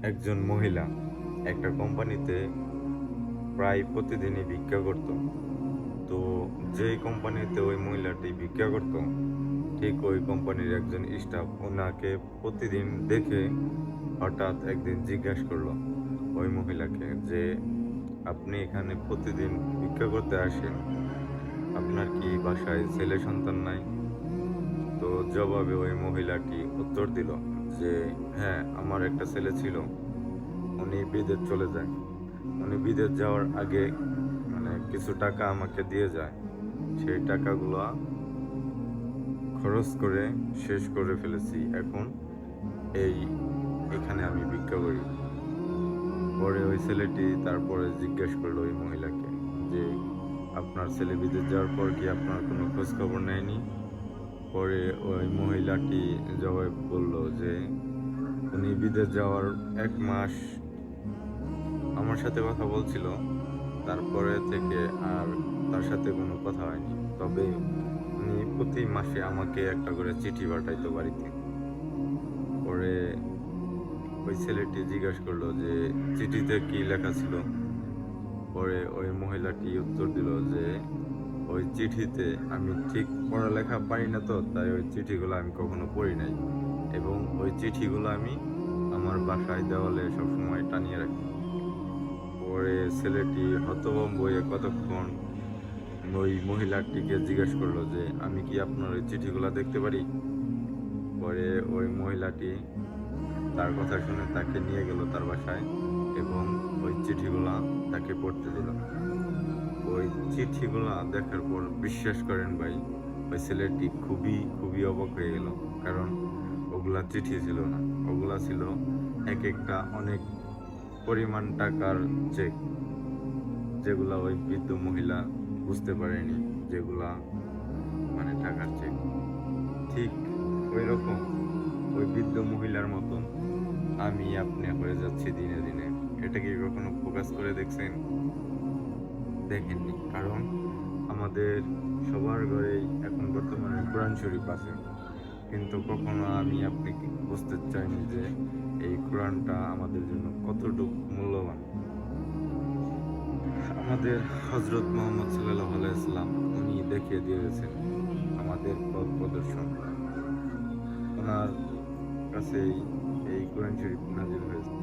একজন মহিলা একটা কোম্পানিতে প্রায় প্রতিদিনই ভিক্ষা করত। তো যেই কোম্পানিতে ওই মহিলাটি ভিক্ষা করত, ঠিক ওই কোম্পানির একজন স্টাফ ওনাকে প্রতিদিন দেখে হঠাৎ একদিন জিজ্ঞাসা করলো ওই মহিলাকে যে, আপনি এখানে প্রতিদিন ভিক্ষা করতে আসেন, আপনার কি বাসায় ছেলে সন্তান নাই? তো জবাবে ওই মহিলাটি উত্তর দিল যে, হ্যাঁ, আমার একটা ছেলে ছিল, উনি বিদেশ চলে যায়। উনি বিদেশ যাওয়ার আগে মানে কিছু টাকা আমাকে দিয়ে যায়। সেই টাকাগুলা খরচ করে শেষ করে ফেলেছি। এখন এই এখানে আমি ভিক্ষা করি। পরে ওই ছেলেটি তারপরে জিজ্ঞেস করলো ওই মহিলাকে যে, আপনার ছেলে বিদেশ যাওয়ার পর কি আপনার কোনো খোঁজ খবর নেয়নি? পরে ওই মহিলাটি জবাবে বলল যে, উনি বিদেশ যাওয়ার ১ মাস আমার সাথে কথা বলছিল। তারপরে থেকে আর তার সাথে কোনো কথা হয়নি। তবে উনি প্রতি মাসে আমাকে একটা করে চিঠি পাঠাইতো বাড়িতে। পরে ওই ছেলেটি জিজ্ঞাসা করলো যে, চিঠিতে কি লেখা ছিল? পরে ওই মহিলাটি উত্তর দিল যে, ওই চিঠিতে আমি ঠিক পড়ালেখা পারি না তো, তাই ওই চিঠিগুলো আমি কখনো পড়ি নাই। এবং ওই চিঠিগুলো আমি আমার বাসায় দেওয়ালে সবসময় টানিয়ে রাখি। পরে ছেলেটি হতভম্ব হয়ে কতক্ষণ ওই মহিলাটিকে জিজ্ঞেস করলো যে, আমি কি আপনার ওই চিঠিগুলা দেখতে পারি? পরে ওই মহিলাটি তার কথা শুনে তাকে নিয়ে গেল তার বাসায় এবং ওই চিঠিগুলা তাকে পড়তে দিল। ওই চিঠিগুলা দেখার পর বিশ্বাস করেন ভাই, ওই ছেলেটি খুবই অবাক হয়ে গেল। কারণ ওগুলা চিঠি ছিল না। ওগুলা ছিল একেকটা অনেক পরিমাণ টাকার চেক, যেগুলা ওই বৃদ্ধ মহিলা বুঝতে পারেনি, যেগুলা মানে টাকার চেক। ঠিক ঐরকম ওই বৃদ্ধ মহিলার মতন আমি আপনি হয়ে যাচ্ছি দিনে দিনে। এটা কি কখনো ফোকাস করে দেখছেন? দেখেননি। কারণ আমাদের সবার ঘরেই এখন বর্তমানে কোরআন শরীফ আছে। কিন্তু কখনো আমি আপনি কি বুঝতে চাইনি যে এই কোরআনটা আমাদের জন্য কতটুকু মূল্যবান। আমাদের হযরত মুহাম্মদ সাল্লাল্লাহু আলাইহি ওয়াসাল্লাম উনি দেখিয়ে দিয়ে গেছেন আমাদের পথ প্রদর্শন। উনার কাছেই এই কোরআন শরীফ নাযিল হয়েছে।